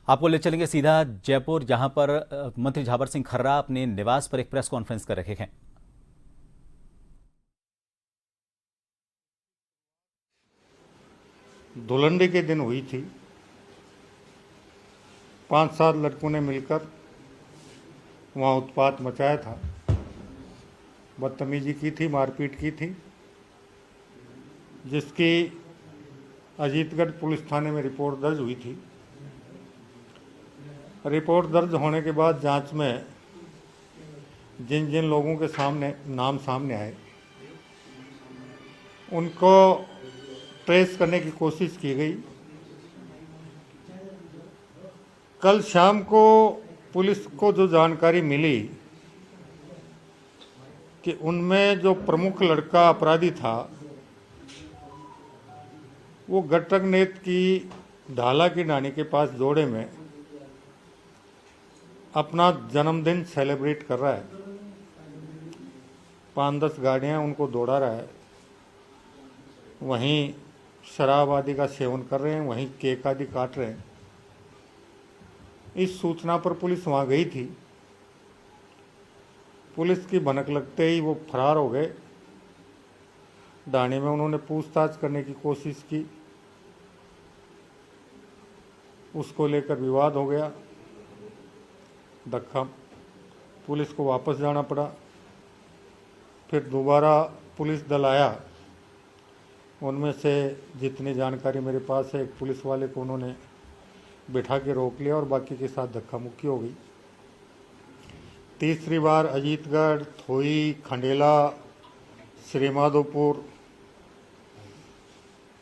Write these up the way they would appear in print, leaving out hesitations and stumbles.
आपको ले चलेंगे सीधा जयपुर, जहां पर मंत्री झाबर सिंह खर्रा अपने निवास पर एक प्रेस कॉन्फ्रेंस कर रहे हैं। धुलंडी के दिन हुई थी। 5-7 लड़कों ने मिलकर वहाँ उत्पात मचाया था, बदतमीजी की थी, मारपीट की थी, जिसकी अजीतगढ़ पुलिस थाने में रिपोर्ट दर्ज हुई थी। रिपोर्ट दर्ज होने के बाद जांच में जिन जिन लोगों के नाम सामने आए, उनको ट्रेस करने की कोशिश की गई। कल शाम को पुलिस को जो जानकारी मिली कि उनमें जो प्रमुख लड़का अपराधी था वो गटक नेत की ढाला की नानी के पास जोड़े में अपना जन्मदिन सेलिब्रेट कर रहा है। 5-10 गाड़ियां उनको दौड़ा रहा है, वहीं शराब आदि का सेवन कर रहे हैं, वहीं केक आदि काट रहे हैं। इस सूचना पर पुलिस वहां गई थी। पुलिस की भनक लगते ही वो फरार हो गए। ढाणी में उन्होंने पूछताछ करने की कोशिश की, उसको लेकर विवाद हो गया, धक्का, पुलिस को वापस जाना पड़ा। फिर दोबारा पुलिस दल आया, उनमें से जितनी जानकारी मेरे पास है, एक पुलिस वाले को उन्होंने बिठा के रोक लिया और बाकी के साथ धक्का मुक्की हो गई। तीसरी बार अजीतगढ़, थोई, खंडेला, श्रीमाधोपुर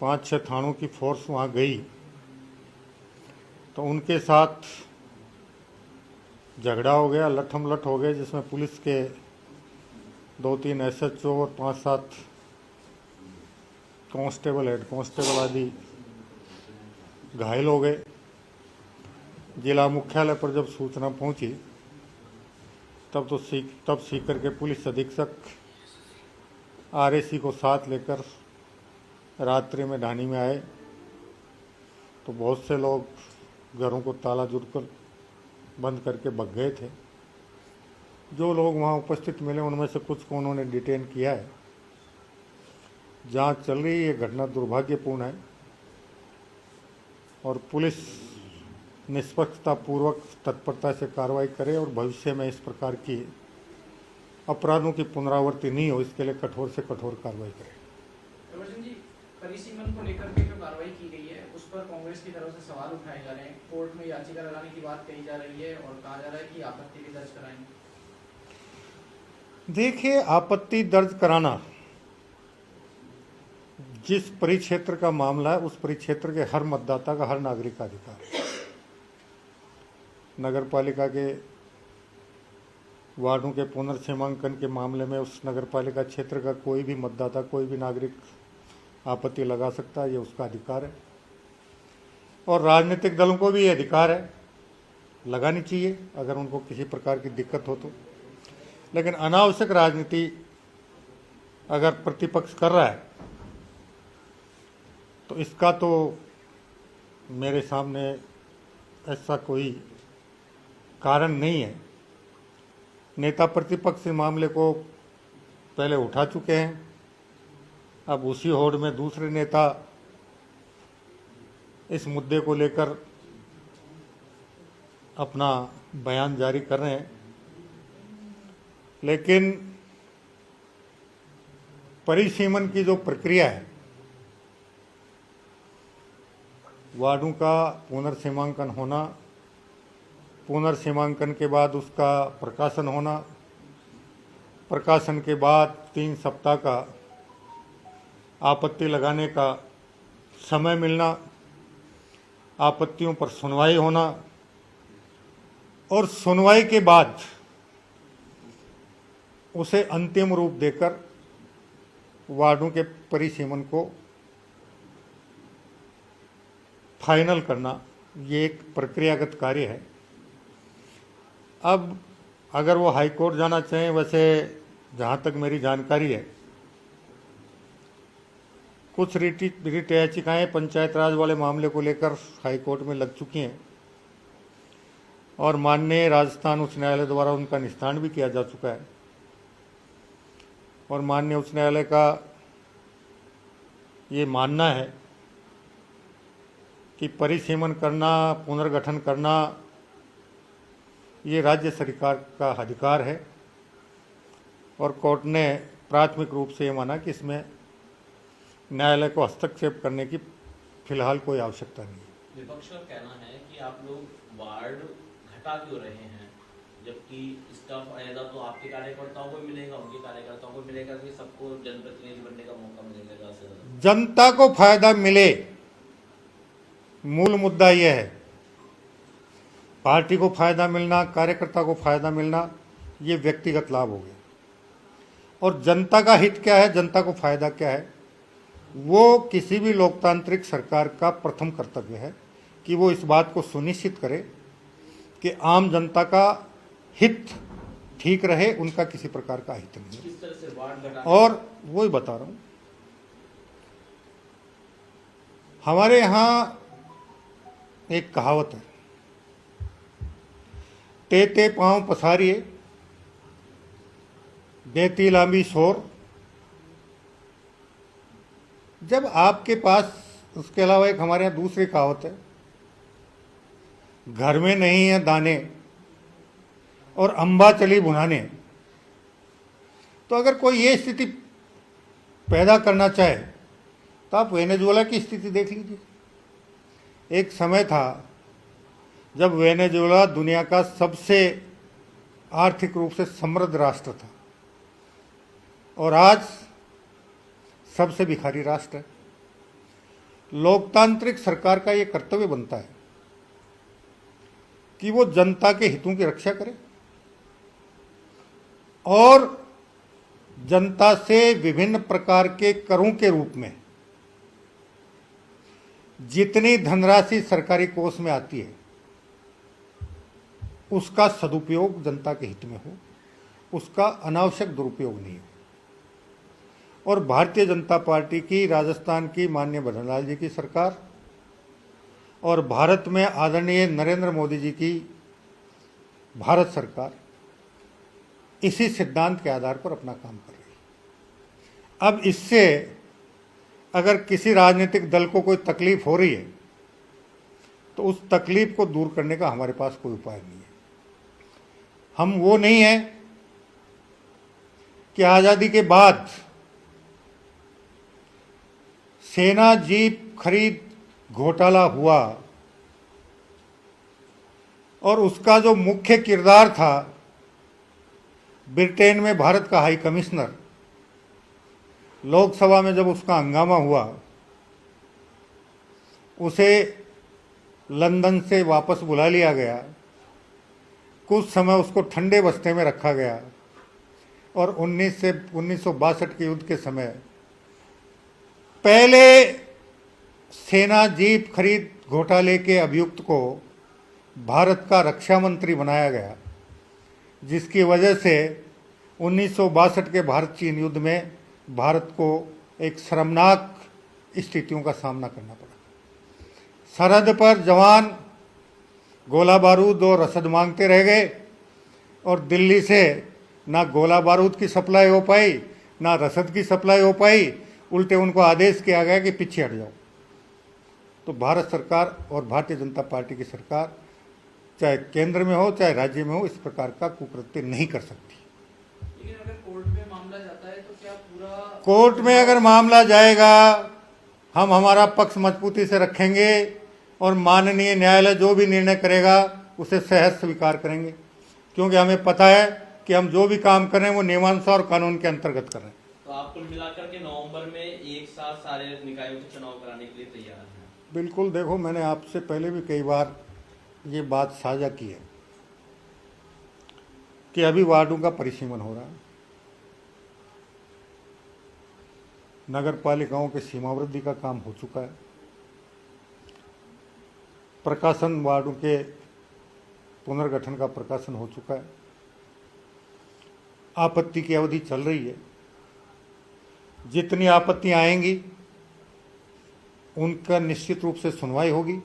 5-6 थानों की फोर्स वहाँ गई, तो उनके साथ झगड़ा हो गया, लठमलठ हो गए, जिसमें पुलिस के 2-3 एसएचओ और 5-7 कांस्टेबल, हेड कांस्टेबल आदि घायल हो गए। जिला मुख्यालय पर जब सूचना पहुंची तब सीकर के पुलिस अधीक्षक आरएसी को साथ लेकर रात्रि में ढाणी में आए, तो बहुत से लोग घरों को ताला जुड़कर बंद करके भग गए थे। जो लोग वहाँ उपस्थित मिले उनमें से कुछ को उन्होंने डिटेन किया है। जांच चल रही है। ये घटना दुर्भाग्यपूर्ण है और पुलिस निष्पक्षतापूर्वक तत्परता से कार्रवाई करे और भविष्य में इस प्रकार की अपराधों की पुनरावृत्ति नहीं हो, इसके लिए कठोर से कठोर कार्रवाई करे। परिसीमन को लेकर के जो कार्रवाई की गई है उस पर कांग्रेस की तरफ से सवाल उठाए जा रहे हैं। कोर्ट में याचिका लगाने की बात कही जा रही है और कहा जा रहा है कि आपत्ति भी दर्ज कराएंगे। देखिए, आपत्ति दर्ज कराना जिस परिक्षेत्र का मामला है, उस परिक्षेत्र के हर मतदाता का, हर नागरिक का अधिकार है। नगर पालिका के वार्डों के पुनर्सीमांकन के मामले में उस नगर पालिका क्षेत्र का कोई भी मतदाता, कोई भी नागरिक आपत्ति लगा सकता है, ये उसका अधिकार है। और राजनीतिक दलों को भी ये अधिकार है, लगानी चाहिए अगर उनको किसी प्रकार की दिक्कत हो तो। लेकिन अनावश्यक राजनीति अगर प्रतिपक्ष कर रहा है तो इसका तो मेरे सामने ऐसा कोई कारण नहीं है। नेता प्रतिपक्ष इस मामले को पहले उठा चुके हैं, अब उसी होड़ में दूसरे नेता इस मुद्दे को लेकर अपना बयान जारी कर रहे हैं। लेकिन परिसीमन की जो प्रक्रिया है, वार्डों का पुनर्सीमांकन होना, पुनर्सीमांकन के बाद उसका प्रकाशन होना, प्रकाशन के बाद 3 सप्ताह का आपत्ति लगाने का समय मिलना, आपत्तियों पर सुनवाई होना और सुनवाई के बाद उसे अंतिम रूप देकर वार्डों के परिसीमन को फाइनल करना, ये एक प्रक्रियागत कार्य है। अब अगर वो हाई कोर्ट जाना चाहें, वैसे जहाँ तक मेरी जानकारी है कुछ रिट याचिकाएँ पंचायत राज वाले मामले को लेकर हाई कोर्ट में लग चुकी हैं। और माननीय राजस्थान उच्च न्यायालय द्वारा उनका निस्तारण भी किया जा चुका है। और माननीय उच्च न्यायालय का ये मानना है कि परिसीमन करना, पुनर्गठन करना ये राज्य सरकार का अधिकार है और कोर्ट ने प्राथमिक रूप से ये माना कि इसमें न्यायालय को हस्तक्षेप करने की फिलहाल कोई आवश्यकता नहीं है। विपक्ष का कहना है कि आप लोग वार्ड घटा क्यों रहे हैं, जबकि स्टाफ आएगा तो आपके कार्यकर्ताओं को मिलेगा, उनके कार्यकर्ताओं को मिलेगा, कि सबको जनप्रतिनिधि बनने का मौका मिलेगा ज़्यादा से ज़्यादा। जनता को फायदा मिले, मूल मुद्दा यह है। पार्टी को फायदा मिलना, कार्यकर्ता को फायदा मिलना, ये व्यक्तिगत लाभ हो गया। और जनता का हित क्या है, जनता को फायदा क्या है, वो किसी भी लोकतांत्रिक सरकार का प्रथम कर्तव्य है कि वो इस बात को सुनिश्चित करे कि आम जनता का हित ठीक रहे, उनका किसी प्रकार का हित नहीं। किस तरह से वार्ड घटा, और वही बता रहा हूं, हमारे यहाँ एक कहावत है, तेते पांव पसारिए देती लांबी शोर। जब आपके पास, उसके अलावा एक हमारे यहाँ दूसरी कहावत है, घर में नहीं है दाने और अंबा चली बुनाने। तो अगर कोई ये स्थिति पैदा करना चाहे तो आप वेनेजुएला की स्थिति देख लीजिए। एक समय था जब वेनेजुएला दुनिया का सबसे आर्थिक रूप से समृद्ध राष्ट्र था और आज सबसे भिखारी राष्ट्र है। लोकतांत्रिक सरकार का यह कर्तव्य बनता है कि वो जनता के हितों की रक्षा करे और जनता से विभिन्न प्रकार के करों के रूप में जितनी धनराशि सरकारी कोष में आती है उसका सदुपयोग जनता के हित में हो, उसका अनावश्यक दुरुपयोग नहीं हो। और भारतीय जनता पार्टी की, राजस्थान की माननीय भजनलाल जी की सरकार और भारत में आदरणीय नरेंद्र मोदी जी की भारत सरकार इसी सिद्धांत के आधार पर अपना काम कर रही है। अब इससे अगर किसी राजनीतिक दल को कोई तकलीफ हो रही है तो उस तकलीफ को दूर करने का हमारे पास कोई उपाय नहीं है। हम वो नहीं हैं कि आज़ादी के बाद सेना जीप खरीद घोटाला हुआ और उसका जो मुख्य किरदार था ब्रिटेन में भारत का हाई कमिश्नर, लोकसभा में जब उसका हंगामा हुआ उसे लंदन से वापस बुला लिया गया, कुछ समय उसको ठंडे बस्ते में रखा गया और 1962 के युद्ध के समय पहले सेना जीप खरीद घोटाले के अभियुक्त को भारत का रक्षा मंत्री बनाया गया, जिसकी वजह से 1962 के भारत चीन युद्ध में भारत को एक शर्मनाक स्थितियों का सामना करना पड़ा। सरहद पर जवान गोला बारूद और रसद मांगते रह गए और दिल्ली से ना गोला बारूद की सप्लाई हो पाई, ना रसद की सप्लाई हो पाई, उल्टे उनको आदेश किया गया कि पीछे हट जाओ। तो भारत सरकार और भारतीय जनता पार्टी की सरकार चाहे केंद्र में हो चाहे राज्य में हो, इस प्रकार का कुकृत्य नहीं कर सकती। लेकिन अगर कोर्ट में मामला जाता है तो क्या पूरा कोर्ट में अगर मामला जाएगा, हम हमारा पक्ष मजबूती से रखेंगे और माननीय न्यायालय जो भी निर्णय करेगा उसे सहर्ष स्वीकार करेंगे, क्योंकि हमें पता है कि हम जो भी काम कर रहे हैं वो नियमानुसार और कानून के अंतर्गत कर रहे हैं। तो आप कुल मिलाकर के नवंबर में एक साथ सारे निकायों के चुनाव कराने के लिए तैयार हैं? बिल्कुल। देखो, मैंने आपसे पहले भी कई बार ये बात साझा की है कि अभी वार्डों का परिसीमन हो रहा है, नगर पालिकाओं के सीमावृद्धि का काम हो चुका है, प्रकाशन वार्डों के पुनर्गठन का प्रकाशन हो चुका है, आपत्ति की अवधि चल रही है। जितनी आपत्तियां आएंगी उनका निश्चित रूप से सुनवाई होगी।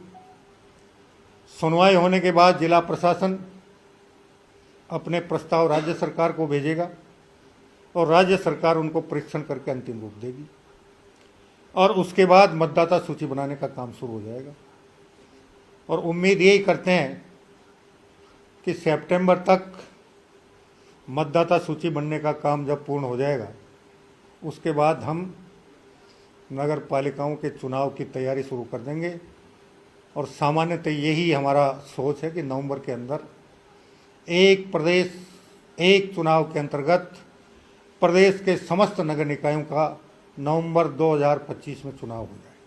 सुनवाई होने के बाद जिला प्रशासन अपने प्रस्ताव राज्य सरकार को भेजेगा और राज्य सरकार उनको परीक्षण करके अंतिम रूप देगी और उसके बाद मतदाता सूची बनाने का काम शुरू हो जाएगा। और उम्मीद यही करते हैं कि सितंबर तक मतदाता सूची बनने का काम जब पूर्ण हो जाएगा उसके बाद हम नगर पालिकाओं के चुनाव की तैयारी शुरू कर देंगे। और सामान्यतः यही हमारा सोच है कि नवंबर के अंदर एक प्रदेश एक चुनाव के अंतर्गत प्रदेश के समस्त नगर निकायों का नवंबर 2025 में चुनाव हो जाए।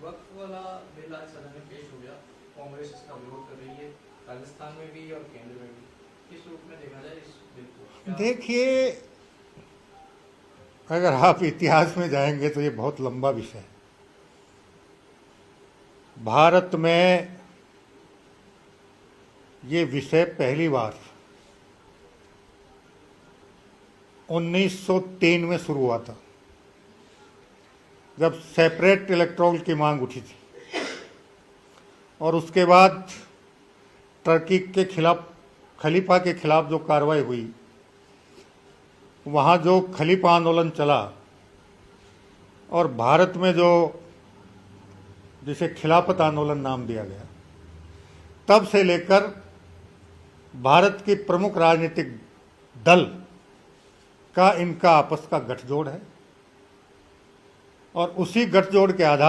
वक्फ वाला बिल आज सदन में पेश हो गया, कांग्रेस इसका विरोध कर रही है, राजस्थान में भी और केंद्र में भी। किस रूप में देखा जाए इस बिल को? देखिए, अगर आप इतिहास में जाएंगे तो ये बहुत लंबा विषय है। भारत में ये विषय पहली बार 1903 में शुरू हुआ था, जब सेपरेट इलेक्टोरल की मांग उठी थी। और उसके बाद टर्की के खिलाफ, खलीफा के खिलाफ जो कार्रवाई हुई, वहाँ जो खलीफा आंदोलन चला और भारत में जो जिसे खिलाफत आंदोलन नाम दिया गया, तब से लेकर भारत की प्रमुख राजनीतिक दल का इनका आपस का गठजोड़ है और उसी गठजोड़ के आधार